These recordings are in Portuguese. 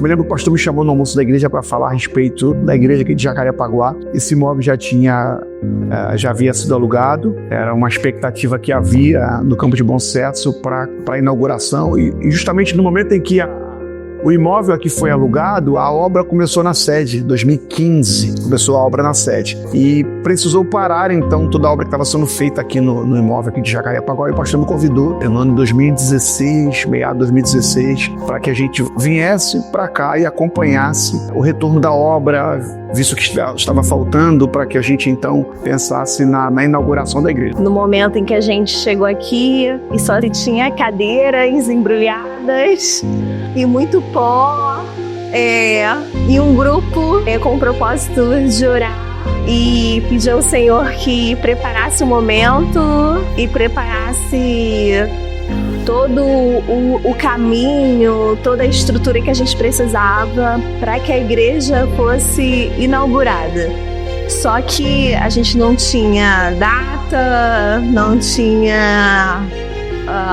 me lembro que o pastor me chamou no almoço da igreja para falar a respeito da igreja aqui de Jacarepaguá. Esse imóvel já havia sido alugado, era uma expectativa que havia no Campo de Bom Sucesso para a inauguração, e justamente no momento em que o imóvel aqui foi alugado, a obra começou na sede, em 2015, começou a obra na sede. E precisou parar, então, toda a obra que estava sendo feita aqui no imóvel aqui de Jacarepaguá. E o pastor me convidou, no ano de 2016, meado de 2016, para que a gente viesse para cá e acompanhasse o retorno da obra, visto que estava faltando, para que a gente, então, pensasse na inauguração da igreja. No momento em que a gente chegou aqui, e só tinha cadeiras embrulhadas e muito pó, e um grupo com o propósito de orar e pedir ao Senhor que preparasse o momento e preparasse todo o caminho, toda a estrutura que a gente precisava para que a igreja fosse inaugurada. Só que a gente não tinha data, não tinha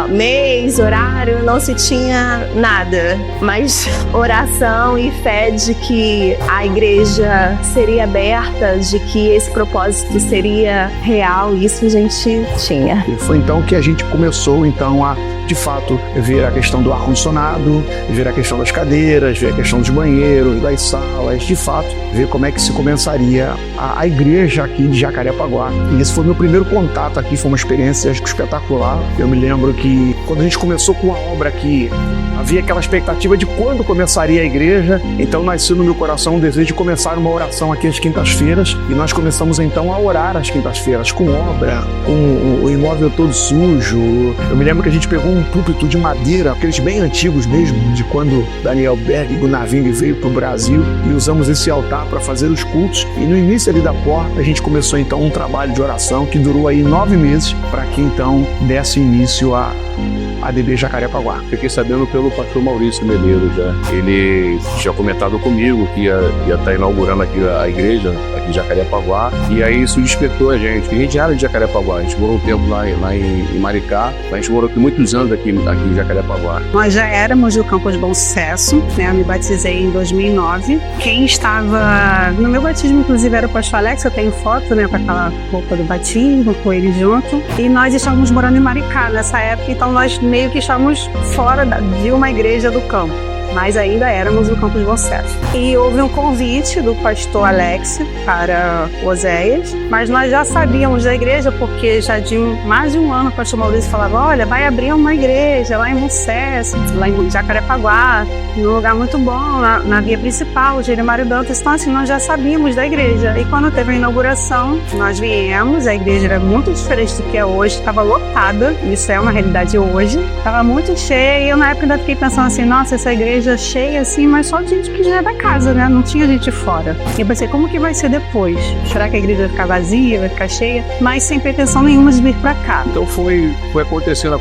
mês, horário, não se tinha nada, mas oração e fé de que a igreja seria aberta, de que esse propósito seria real, isso a gente tinha. E foi então que a gente começou então a, de fato, ver a questão do ar-condicionado, ver a questão das cadeiras, ver a questão dos banheiros, das salas, de fato, ver como é que se começaria a igreja aqui de Jacarepaguá. E esse foi o meu primeiro contato aqui, foi uma experiência espetacular. Eu me lembro que quando a gente começou com a obra aqui, havia aquela expectativa de quando começaria a igreja, então nasceu no meu coração um desejo de começar uma oração aqui às quintas-feiras, e nós começamos então a orar às quintas-feiras, com obra, com o imóvel todo sujo. Eu me lembro que a gente pegou um púlpito de madeira, aqueles bem antigos mesmo, de quando Daniel Berg e Gunnar Wing veio para o Brasil, e usamos esse altar para fazer os cultos, e no início ali da porta a gente começou então um trabalho de oração que durou aí 9 meses, para que então desse início a ADB Jacarepaguá. Fiquei sabendo pelo pastor Maurício Meleiro já. Ele tinha comentado comigo que ia estar inaugurando aqui a igreja, aqui em Jacarepaguá, e aí isso despertou a gente. A gente era de Jacarepaguá, a gente morou um tempo lá em Maricá, mas a gente morou aqui muitos anos aqui em Jacarepaguá. Nós já éramos do Campo de Bom Sucesso, né? Eu me batizei em 2009. Quem estava no meu batismo, inclusive, era o pastor Alex. Eu tenho foto, né, com aquela roupa do batismo, com ele junto. E nós estávamos morando em Maricá nessa época, então nós meio que estávamos fora de uma igreja do campo, mas ainda éramos no Campo de Bom Sucesso. E houve um convite do pastor Alex para Oséias, mas nós já sabíamos da igreja, porque já de mais de um ano o pastor Maurício falava: olha, vai abrir uma igreja lá em Bom Sucesso, lá em Jacarepaguá, num lugar muito bom, na via principal, Jeremário Dantas. Então assim, nós já sabíamos da igreja. E quando teve a inauguração, nós viemos, a igreja era muito diferente do que é hoje, estava lotada, isso é uma realidade hoje, estava muito cheia, e eu na época ainda fiquei pensando assim: nossa, essa igreja cheia assim, mas só de gente que já é da casa, né? Não tinha gente fora. E eu pensei, como que vai ser depois? Será que a igreja vai ficar vazia, vai ficar cheia? Mas sem pretensão nenhuma de vir pra cá. Então foi acontecendo.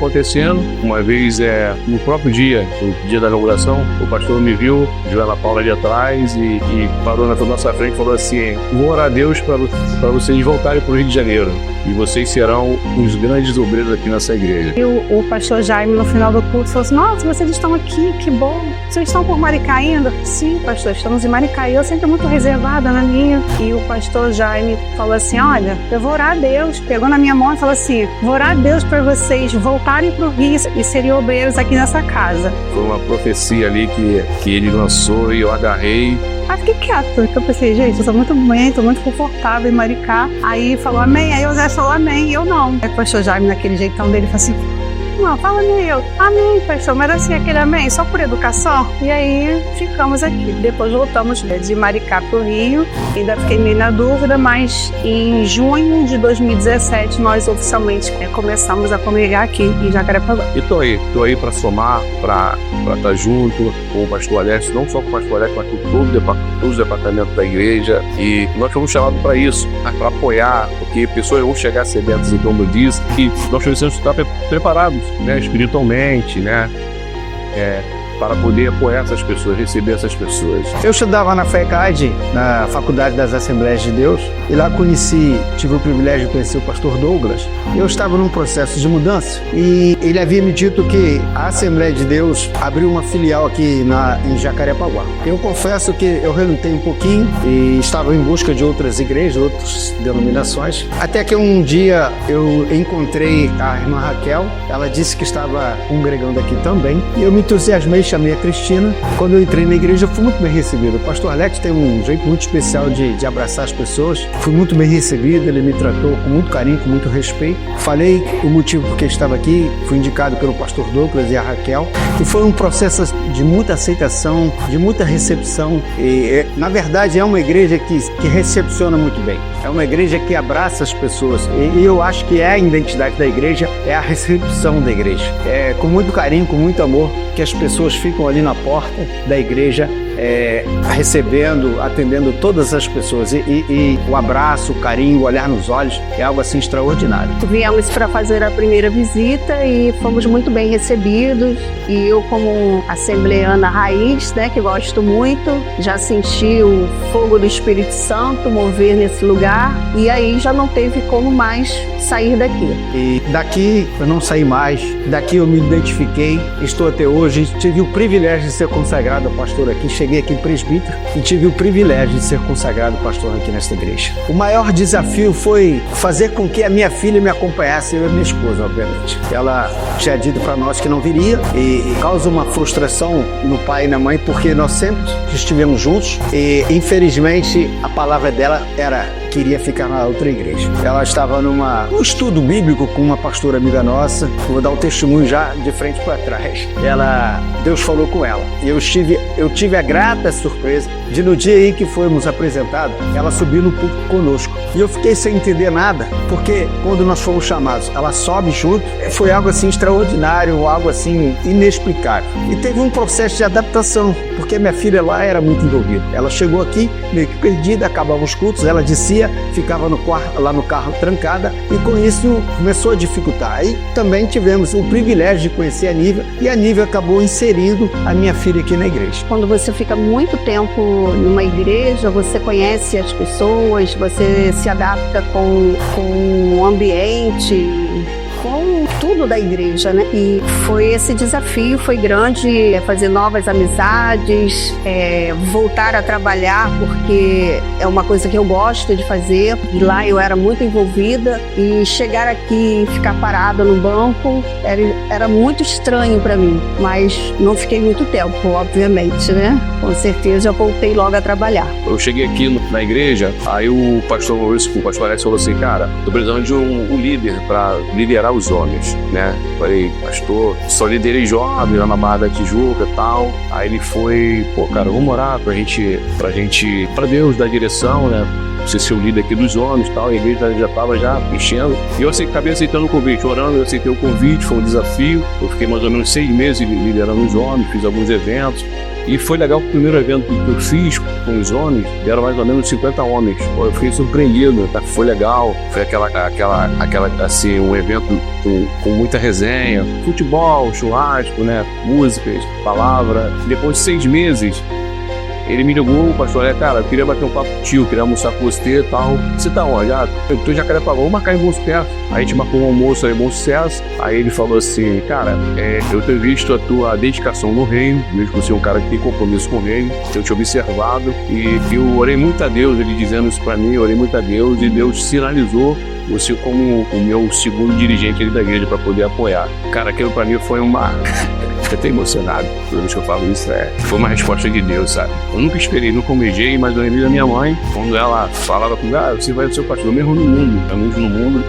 Uma vez, no próprio dia, no dia da inauguração, o pastor me viu Ana Paula ali atrás e parou na nossa frente e falou assim: vou orar a Deus para vocês voltarem para o Rio de Janeiro, e vocês serão os grandes obreiros aqui nessa igreja. E o pastor Jaime, no final do culto, falou assim: nossa, vocês estão aqui, que bom. Vocês estão por Maricá ainda? Sim, pastor, estamos em Maricá. E eu sempre muito reservada na minha. E o pastor Jaime falou assim: olha, eu vou orar a Deus. Pegou na minha mão e falou assim: vou orar a Deus para vocês voltarem para o Rio e serem obreiros aqui nessa casa. Foi uma profecia ali que ele lançou e eu agarrei. Aí fiquei quieta, porque eu pensei, gente, eu sou muito bem, estou muito confortável em Maricá. Aí falou amém, aí o Zé falou amém, e eu não. Aí o pastor Jaime, naquele jeitão dele, falou assim: não, fala amém. Eu, amém, pastor, mas assim, aquele amém, só por educação. E aí ficamos aqui. Depois voltamos de Maricá para o Rio. Ainda fiquei meio na dúvida, mas em junho de 2017 nós oficialmente começamos a congregar aqui em Jacarepaguá. E tô aí para somar, para estar junto com o pastor Alex, não só com o pastor Alex, mas com todos os departamentos da igreja. E nós fomos chamados para isso, para apoiar, porque pessoas vão chegar sedentas, então eu disse, e nós precisamos estar preparados, né, espiritualmente, né, para poder apoiar essas pessoas, receber essas pessoas. Eu estudava na FECAD, na Faculdade das Assembleias de Deus, e lá tive o privilégio de conhecer o pastor Douglas. Eu estava num processo de mudança e ele havia me dito que a Assembleia de Deus abriu uma filial aqui em Jacarepaguá. Eu confesso que eu relutei um pouquinho e estava em busca de outras igrejas, outras denominações, até que um dia eu encontrei a irmã Raquel. Ela disse que estava congregando aqui também e eu me entusiasmei, chamei a Cristina. Quando eu entrei na igreja, eu fui muito bem recebido. O pastor Alex tem um jeito muito especial de abraçar as pessoas. Fui muito bem recebido, ele me tratou com muito carinho, com muito respeito. Falei o motivo por que estava aqui, fui indicado pelo pastor Douglas e a Raquel, e foi um processo de muita aceitação, de muita recepção. E, na verdade, é uma igreja que recepciona muito bem. É uma igreja que abraça as pessoas e eu acho que é a identidade da igreja, é a recepção da igreja. É com muito carinho, com muito amor que as pessoas ficam ali na porta da igreja, recebendo, atendendo todas as pessoas e o abraço, o carinho, o olhar nos olhos é algo assim extraordinário. Viemos para fazer a primeira visita e fomos muito bem recebidos, e eu, como assembleana raiz, né, que gosto muito, já senti o fogo do Espírito Santo mover nesse lugar, e aí já não teve como mais sair daqui. E daqui eu não saí mais, daqui eu me identifiquei, estou até hoje, tive o privilégio de ser consagrado pastor aqui, cheguei aqui presbítero e tive o privilégio de ser consagrado pastor aqui nesta igreja. O maior desafio foi fazer com que a minha filha me acompanhasse, eu e minha esposa, obviamente. Ela tinha dito para nós que não viria e causa uma frustração no pai e na mãe, porque nós sempre estivemos juntos e, infelizmente, a palavra dela queria ficar na outra igreja. Ela estava num estudo bíblico com uma pastora amiga nossa, vou dar um testemunho já de frente para trás. Deus falou com ela. Eu tive a grata surpresa de, no dia aí que fomos apresentados, ela subiu no púlpito conosco. E eu fiquei sem entender nada, porque quando nós fomos chamados, ela sobe junto. Foi algo assim extraordinário, algo assim inexplicável. E teve um processo de adaptação, porque minha filha lá era muito envolvida. Ela chegou aqui meio que perdida, acabavam os cultos, ela descia, ficava lá no carro trancada, e com isso começou a dificultar. Aí também tivemos o privilégio de conhecer a Nívia, e a Nívia acabou inserindo a minha filha aqui na igreja. Quando você fica muito tempo numa igreja, você conhece as pessoas, você se adapta com o ambiente, com tudo da igreja, né? E foi esse desafio, foi grande, fazer novas amizades, voltar a trabalhar, porque é uma coisa que eu gosto de fazer. E lá eu era muito envolvida, e chegar aqui e ficar parada no banco era muito estranho para mim, mas não fiquei muito tempo, obviamente, né? Com certeza eu voltei logo a trabalhar. Eu cheguei aqui na igreja, aí o pastor Alex falou assim, cara, tô precisando de um líder para liderar os homens, né? Falei, pastor, só liderei jovens lá na Barra da Tijuca e tal. Aí ele foi, cara, vamos orar pra Deus dar direção, né? Você ser o líder aqui dos homens e tal. A igreja já estava enchendo. E eu acabei aceitando o convite, orando, eu aceitei o convite, foi um desafio. Eu fiquei mais ou menos 6 meses liderando os homens, fiz alguns eventos. E foi legal que o primeiro evento que eu fiz com os homens, deram mais ou menos 50 homens. Eu fiquei surpreendido, tá? Foi legal. Foi assim, um evento com muita resenha, futebol, churrasco, né? Músicas, palavra. Depois de 6 meses, ele me ligou, o pastor, cara, eu queria bater um papo contigo, queria almoçar com você e tal. Você tá onde? Eu tô em Jacarepaguá, vamos marcar em Bom Sucesso. Aí a gente marcou um almoço aí em Bom Sucesso. Aí ele falou assim, cara, eu tenho visto a tua dedicação no reino, mesmo que você é um cara que tem compromisso com o reino, eu te observado, e eu orei muito a Deus, ele dizendo isso pra mim, eu orei muito a Deus, e Deus sinalizou você como o meu segundo dirigente ali da igreja para poder apoiar. Cara, aquilo pra mim foi uma... Eu tô emocionado, toda vez que eu falo isso, foi uma resposta de Deus, sabe? Eu nunca esperei, nunca almejei, mas eu lembrei da minha mãe, quando ela falava comigo, você vai ser o pastor, mesmo no mundo,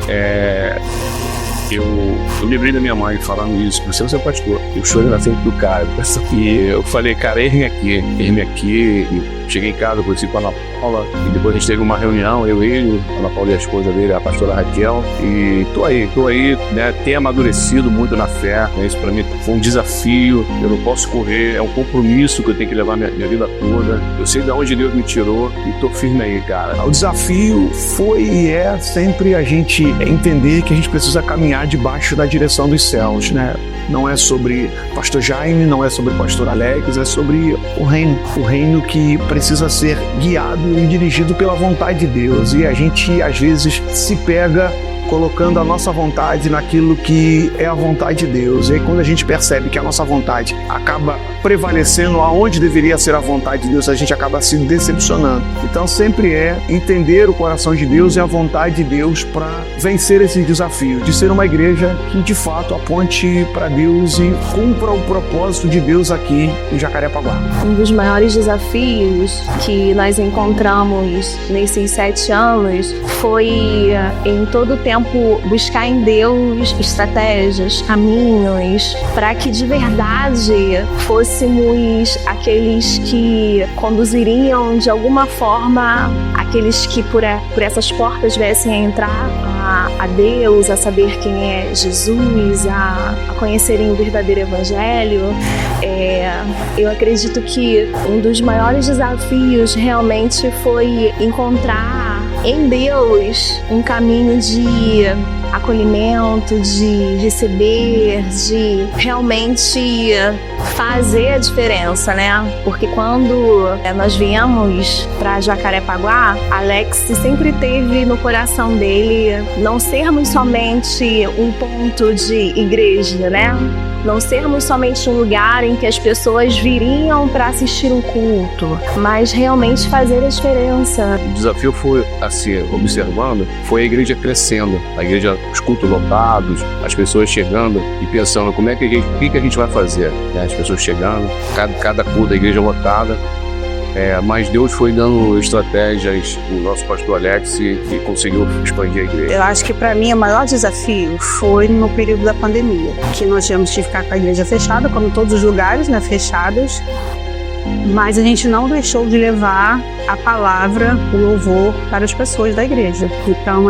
eu lembrei da minha mãe falando isso, você vai ser o pastor. Eu chorei na frente do cara, e eu falei, cara, erre-me aqui, cheguei em casa, conheci com a Ana Paula, e depois a gente teve uma reunião, ele, a Ana Paula e a esposa dele, a pastora Raquel, e tô aí, né, tenho amadurecido muito na fé, né, isso pra mim foi um desafio, eu não posso correr, é um compromisso que eu tenho que levar minha vida toda, eu sei de onde Deus me tirou e tô firme aí, cara. O desafio foi e é sempre a gente entender que a gente precisa caminhar debaixo da direção dos céus, né? Não é sobre pastor Jaime, não é sobre pastor Alex, é sobre o reino que precisa ser guiado e dirigido pela vontade de Deus. E a gente, às vezes, se pega colocando a nossa vontade naquilo que é a vontade de Deus. E aí, quando a gente percebe que a nossa vontade acaba prevalecendo aonde deveria ser a vontade de Deus, a gente acaba se decepcionando. Então, sempre é entender o coração de Deus e a vontade de Deus para vencer esse desafio, de ser uma igreja que, de fato, aponte para Deus e cumpra o propósito de Deus aqui em Jacarepaguá. Um dos maiores desafios que nós encontramos nesses 7 anos foi, em todo o tempo, buscar em Deus estratégias, caminhos, para que de verdade fôssemos aqueles que conduziriam de alguma forma aqueles que por essas portas viessem a entrar a Deus, a saber quem é Jesus, a conhecerem o verdadeiro evangelho. Eu acredito que um dos maiores desafios realmente foi encontrar em Deus um caminho de acolhimento, de receber, de realmente fazer a diferença, né? Porque quando nós viemos para Jacarepaguá, Alex sempre teve no coração dele não sermos somente um ponto de igreja, né? Não sermos somente um lugar em que as pessoas viriam para assistir um culto, mas realmente fazer a diferença. O desafio foi, assim, observando, foi a igreja crescendo, a igreja, os cultos lotados, as pessoas chegando e pensando como é que o que a gente vai fazer, né? As pessoas chegando, cada culto da igreja lotada. Mas Deus foi dando estratégias, o nosso pastor Alex, e conseguiu expandir a igreja. Eu acho que para mim o maior desafio foi no período da pandemia, que nós tivemos que ficar com a igreja fechada, como todos os lugares, né, fechados, mas a gente não deixou de levar a palavra, o louvor para as pessoas da igreja. Então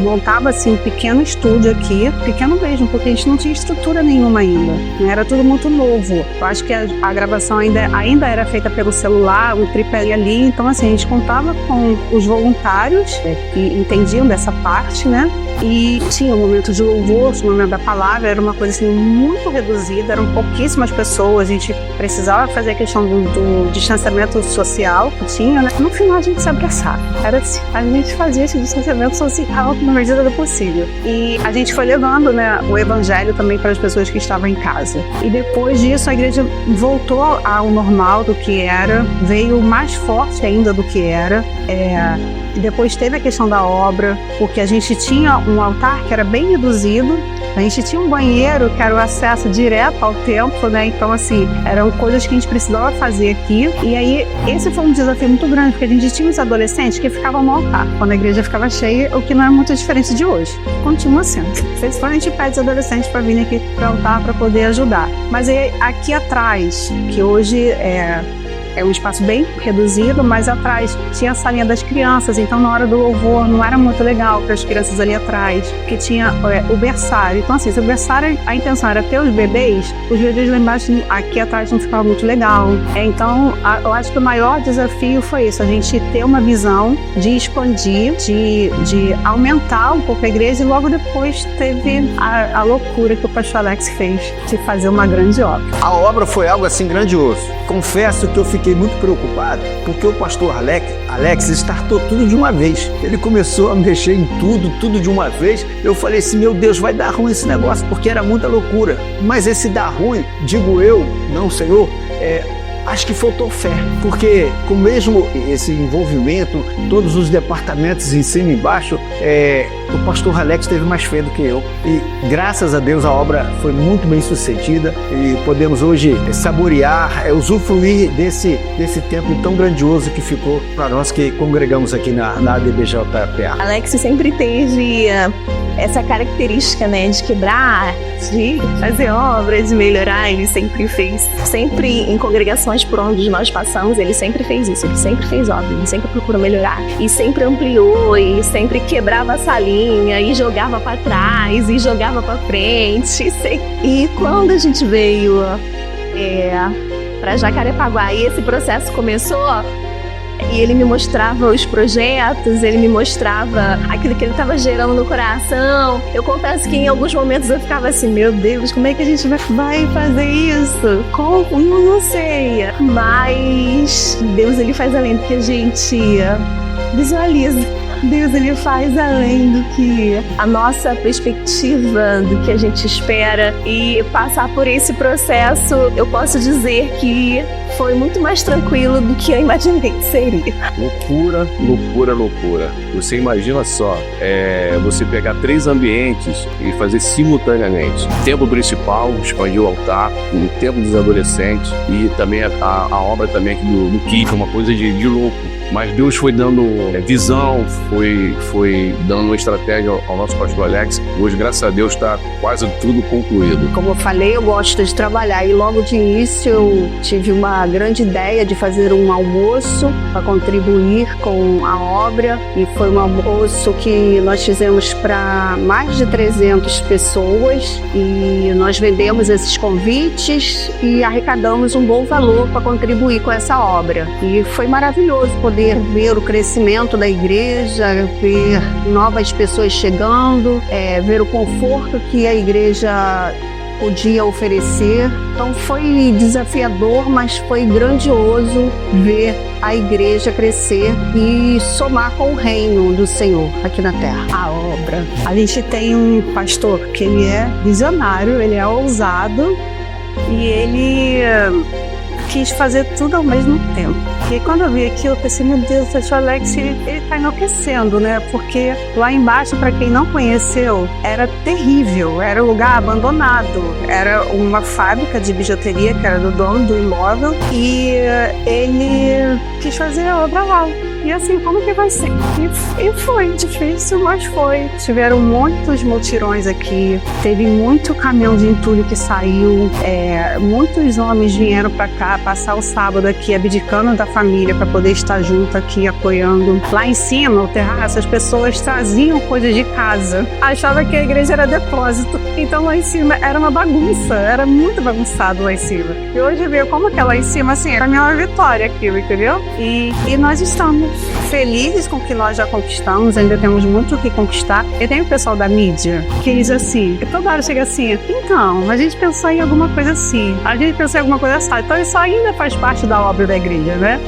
montava assim um pequeno estúdio aqui, pequeno mesmo, porque a gente não tinha estrutura nenhuma ainda, era tudo muito novo. Eu acho que a gravação ainda era feita pelo celular, um tripé ali, então assim, a gente contava com os voluntários que entendiam dessa parte, né? E tinha um momento de louvor, o momento da palavra, era uma coisa assim muito reduzida, eram pouquíssimas pessoas, a gente precisava fazer a questão do distanciamento social que tinha, né? No final a gente se abraçava, era assim, a gente fazia esse distanciamento social na medida do possível. E a gente foi levando, né, o evangelho também para as pessoas que estavam em casa. E depois disso a igreja voltou ao normal do que era, veio mais forte ainda do que era. E depois teve a questão da obra, porque a gente tinha um altar que era bem reduzido, a gente tinha um banheiro que era o acesso direto ao templo, né? Então, assim, eram coisas que a gente precisava fazer aqui. E aí, esse foi um desafio muito grande, porque a gente tinha os adolescentes que ficavam no altar, quando a igreja ficava cheia, o que não é muito diferente de hoje. Continua sendo. Vocês forem, a gente pede os adolescentes para virem aqui para o altar para poder ajudar. Mas aí, aqui atrás, que hoje é um espaço bem reduzido, mas atrás tinha a salinha das crianças, então na hora do louvor não era muito legal para as crianças ali atrás, porque tinha o berçário. Então assim, se o berçário, a intenção era ter os bebês lá embaixo, aqui atrás não ficava muito legal. Então eu acho que o maior desafio foi isso, a gente ter uma visão de expandir, de aumentar um pouco a igreja, e logo depois teve a loucura que o pastor Alex fez de fazer uma grande obra. A obra foi algo assim grandioso. Confesso que eu fiquei muito preocupado, porque o pastor Alex startou tudo de uma vez. Ele começou a mexer em tudo de uma vez. Eu falei assim, meu Deus, vai dar ruim esse negócio, porque era muita loucura. Mas esse dar ruim, digo eu, não Senhor, acho que faltou fé, porque com mesmo esse envolvimento, todos os departamentos em cima e embaixo, o pastor Alex teve mais fé do que eu. E graças a Deus a obra foi muito bem sucedida e podemos hoje saborear, usufruir desse tempo tão grandioso que ficou para nós que congregamos aqui na ADBJPA. Alex sempre teve essa característica, né, de quebrar, de fazer obras, de melhorar. Ele sempre fez, sempre em congregações por onde nós passamos, ele sempre fez isso, ele sempre fez obra, ele sempre procurou melhorar e sempre ampliou e sempre quebrava a salinha e jogava para trás e jogava para frente. E quando a gente veio para Jacarepaguá e esse processo começou, e ele me mostrava os projetos, ele me mostrava aquilo que ele estava gerando no coração. Eu confesso que em alguns momentos eu ficava assim, meu Deus, como é que a gente vai fazer isso? Como? Não sei. Mas Deus, ele faz além do que a gente visualiza. Deus, ele faz além do que a nossa perspectiva, do que a gente espera. E passar por esse processo, eu posso dizer que foi muito mais tranquilo do que eu imaginei que seria. Loucura, loucura, loucura. Você imagina só, você pegar 3 ambientes e fazer simultaneamente. O templo principal, expandir o altar, o templo dos adolescentes e também a obra também aqui do Kick, uma coisa de louco. Mas Deus foi dando visão, foi dando uma estratégia ao nosso pastor Alex. Hoje, graças a Deus, está quase tudo concluído. Como eu falei, eu gosto de trabalhar e logo de início eu tive uma grande ideia de fazer um almoço para contribuir com a obra, e foi um almoço que nós fizemos para mais de 300 pessoas e nós vendemos esses convites e arrecadamos um bom valor para contribuir com essa obra. E foi maravilhoso poder ver o crescimento da igreja, ver novas pessoas chegando, ver o conforto que a igreja podia oferecer. Então foi desafiador, mas foi grandioso ver a igreja crescer e somar com o reino do Senhor aqui na terra. A obra. A gente tem um pastor que ele é visionário, ele é ousado e ele quis fazer tudo ao mesmo tempo. E quando eu vi aquilo, eu pensei, meu Deus, o pastor Alex, ele tá enlouquecendo, né? Porque lá embaixo, para quem não conheceu, era terrível, era um lugar abandonado, era uma fábrica de bijuteria que era do dono do imóvel e ele quis fazer a obra lá. E assim, como que vai ser? E foi difícil, mas foi. Tiveram muitos mutirões aqui, teve muito caminhão de entulho que saiu, muitos homens vieram para cá passar o sábado aqui, abdicando da família para poder estar junto aqui, apoiando. Lá em cima, o terraço, as pessoas traziam coisas de casa, achava que a igreja era depósito. Então lá em cima era uma bagunça, era muito bagunçado lá em cima. E hoje veio como que é lá em cima, assim, para mim é uma vitória aquilo, entendeu? E nós estamos felizes com o que nós já conquistamos, ainda temos muito o que conquistar. E tem o pessoal da mídia que diz assim, e toda hora chega assim, então, a gente pensou em alguma coisa assim, a gente pensou em alguma coisa assim, então isso ainda faz parte da obra da igreja, né?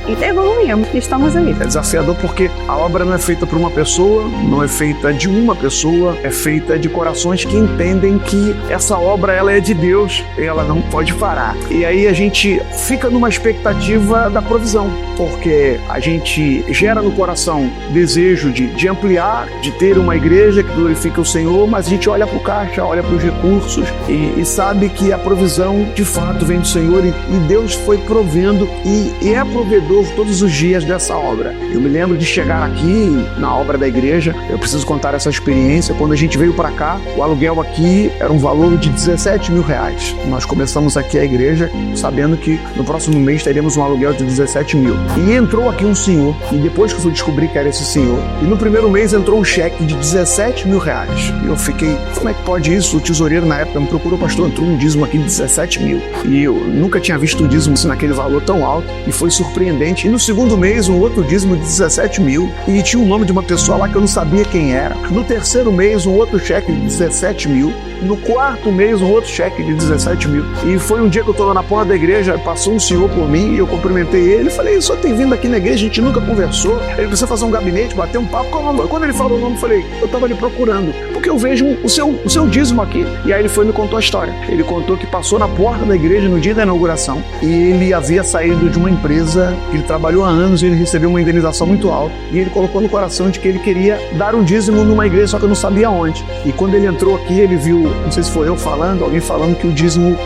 E evoluímos, estamos aí. É desafiador porque a obra não é feita por uma pessoa, não é feita de uma pessoa, é feita de corações que entendem que essa obra ela é de Deus e ela não pode parar. E aí a gente fica numa expectativa da provisão, porque a gente gera no coração desejo de ampliar, de ter uma igreja que glorifica o Senhor, mas a gente olha para o caixa, olha para os recursos e sabe que a provisão de fato vem do Senhor e Deus foi provendo e é provedor todos os dias dessa obra. Eu me lembro de chegar aqui na obra da igreja, eu preciso contar essa experiência. Quando a gente veio para cá, o aluguel aqui era um valor de 17 mil reais. Nós começamos aqui a igreja sabendo que no próximo mês teríamos um aluguel de 17 mil. E entrou aqui um senhor, e depois que eu fui descobrir que era esse senhor, e no primeiro mês entrou um cheque de 17 mil reais. E eu fiquei, como é que pode isso? O tesoureiro na época me procurou, pastor, entrou um dízimo aqui de 17 mil. E eu nunca tinha visto um dízimo assim, naquele valor tão alto, e foi surpreendente. E no segundo mês, um outro dízimo de 17 mil. E tinha o nome de uma pessoa lá que eu não sabia quem era. No terceiro mês, um outro cheque de 17 mil. No 4º mês, um outro cheque de 17 mil. E foi um dia que eu tô lá na porta da igreja, passou um senhor por mim e eu cumprimentei ele e falei, o senhor tem vindo aqui na igreja, a gente nunca conversou, ele precisa fazer um gabinete, bater um papo. Qual o nome? Quando ele falou o nome, eu falei, eu tava ali procurando, porque eu vejo o seu dízimo aqui. E aí ele foi e me contou a história. Ele contou que passou na porta da igreja no dia da inauguração e ele havia saído de uma empresa que ele trabalhou há anos e ele recebeu uma indenização muito alta e ele colocou no coração de que ele queria dar um dízimo numa igreja, só que eu não sabia onde. E quando ele entrou aqui, ele viu, não sei se foi eu falando, alguém falando que o dízimo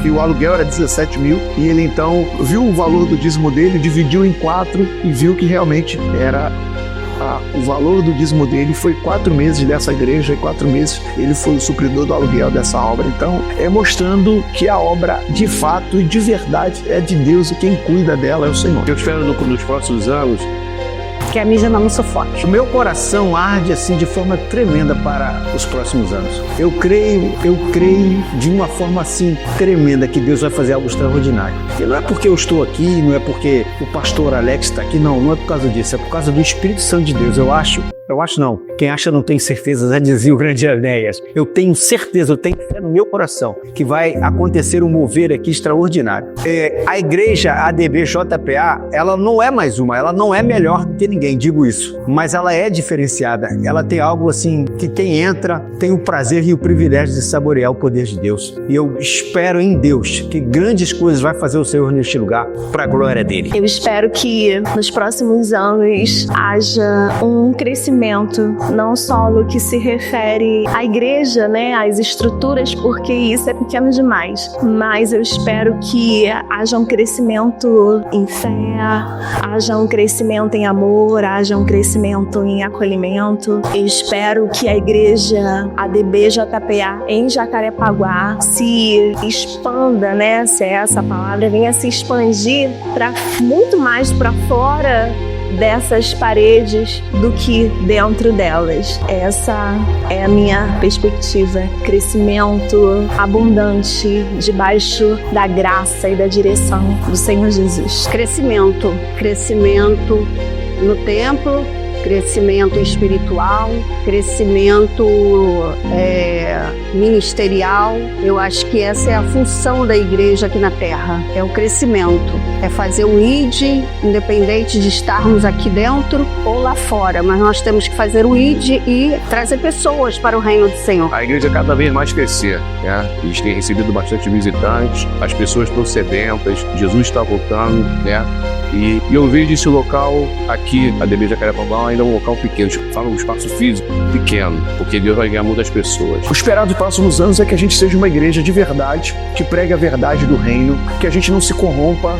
que o aluguel era 17 mil e ele então viu o valor do dízimo dele, dividiu em 4 e viu que realmente era o valor do dízimo dele. Foi 4 meses dessa igreja e 4 meses ele foi o supridor do aluguel dessa obra. Então é mostrando que a obra de fato e de verdade é de Deus e quem cuida dela é o Senhor. Eu espero nos próximos anos que a mídia não sufoque. O meu coração arde assim de forma tremenda para os próximos anos. Eu creio de uma forma assim tremenda que Deus vai fazer algo extraordinário. E não é porque eu estou aqui, não é porque o pastor Alex está aqui, não é por causa disso, é por causa do Espírito Santo de Deus. Eu acho não. Quem acha não tem certeza, já dizia o grande Enéas. Eu tenho certeza, eu tenho fé no meu coração que vai acontecer um mover aqui extraordinário. A igreja ADB-JPA, ela não é mais uma, ela não é melhor do que ninguém, digo isso. Mas ela é diferenciada, ela tem algo assim que quem entra tem o prazer e o privilégio de saborear o poder de Deus. E eu espero em Deus que grandes coisas vai fazer o Senhor neste lugar para a glória dele. Eu espero que nos próximos anos haja um crescimento, não só no que se refere à igreja, né, às estruturas, porque isso é pequeno demais, mas eu espero que haja um crescimento em fé, haja um crescimento em amor, haja um crescimento em acolhimento. Eu espero que a igreja ADB-JPA em Jacarepaguá se expanda, né, se é essa palavra, venha se expandir para muito mais para fora dessas paredes do que dentro delas. Essa é a minha perspectiva. Crescimento abundante debaixo da graça e da direção do Senhor Jesus. Crescimento no templo, crescimento espiritual, crescimento ministerial. Eu acho que essa é a função da igreja aqui na Terra, é o crescimento, é fazer um ID, independente de estarmos aqui dentro ou lá fora, mas nós temos que fazer o ID e trazer pessoas para o reino do Senhor. A igreja cada vez mais crescer, né? A gente tem recebido bastante visitantes, as pessoas estão sedentas, Jesus está voltando, né? E eu vejo esse local aqui, a ADB Jacarepaguá, ainda é um local pequeno, fala um espaço físico pequeno, porque Deus vai ganhar muitas pessoas. O esperado dos próximos anos é que a gente seja uma igreja de verdade, que pregue a verdade do reino, que a gente não se corrompa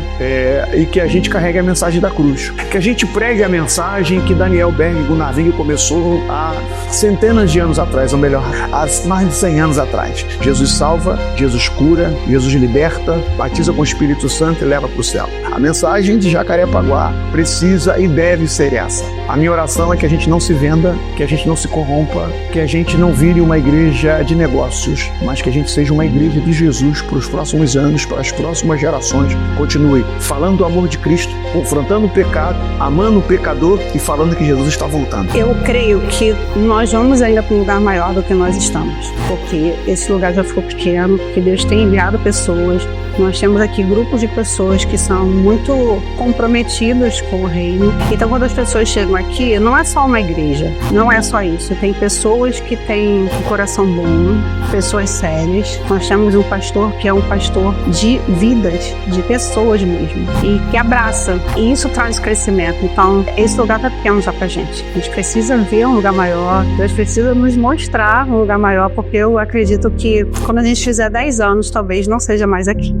e que a gente carregue a mensagem da cruz. Que a gente pregue a mensagem que Daniel Berg Gunaving começou há centenas de anos atrás, ou melhor, há mais de 100 anos atrás. Jesus salva, Jesus cura, Jesus liberta, batiza com o Espírito Santo e leva para o céu. A mensagem de Jacarepaguá precisa e deve ser essa. A minha oração é que a gente não se venda, que a gente não se corrompa, que a gente não vire uma igreja de negócios, mas que a gente seja uma igreja de Jesus para os próximos anos, para as próximas gerações. Continue falando do amor de Cristo, confrontando o pecado, amando o pecador e falando que Jesus está voltando. Eu creio que nós vamos ainda para um lugar maior do que nós estamos, porque esse lugar já ficou pequeno, porque Deus tem enviado pessoas. Nós temos aqui grupos de pessoas que são muito comprometidos com o reino. Então, quando as pessoas chegam aqui, não é só uma igreja, não é só isso. Tem pessoas que têm um coração bom, pessoas sérias. Nós temos um pastor que é um pastor de vidas, de pessoas mesmo, e que abraça. E isso traz crescimento. Então, esse lugar está pequeno já pra gente. A gente precisa ver um lugar maior, Deus precisa nos mostrar um lugar maior, porque eu acredito que quando a gente fizer 10 anos, talvez não seja mais aqui.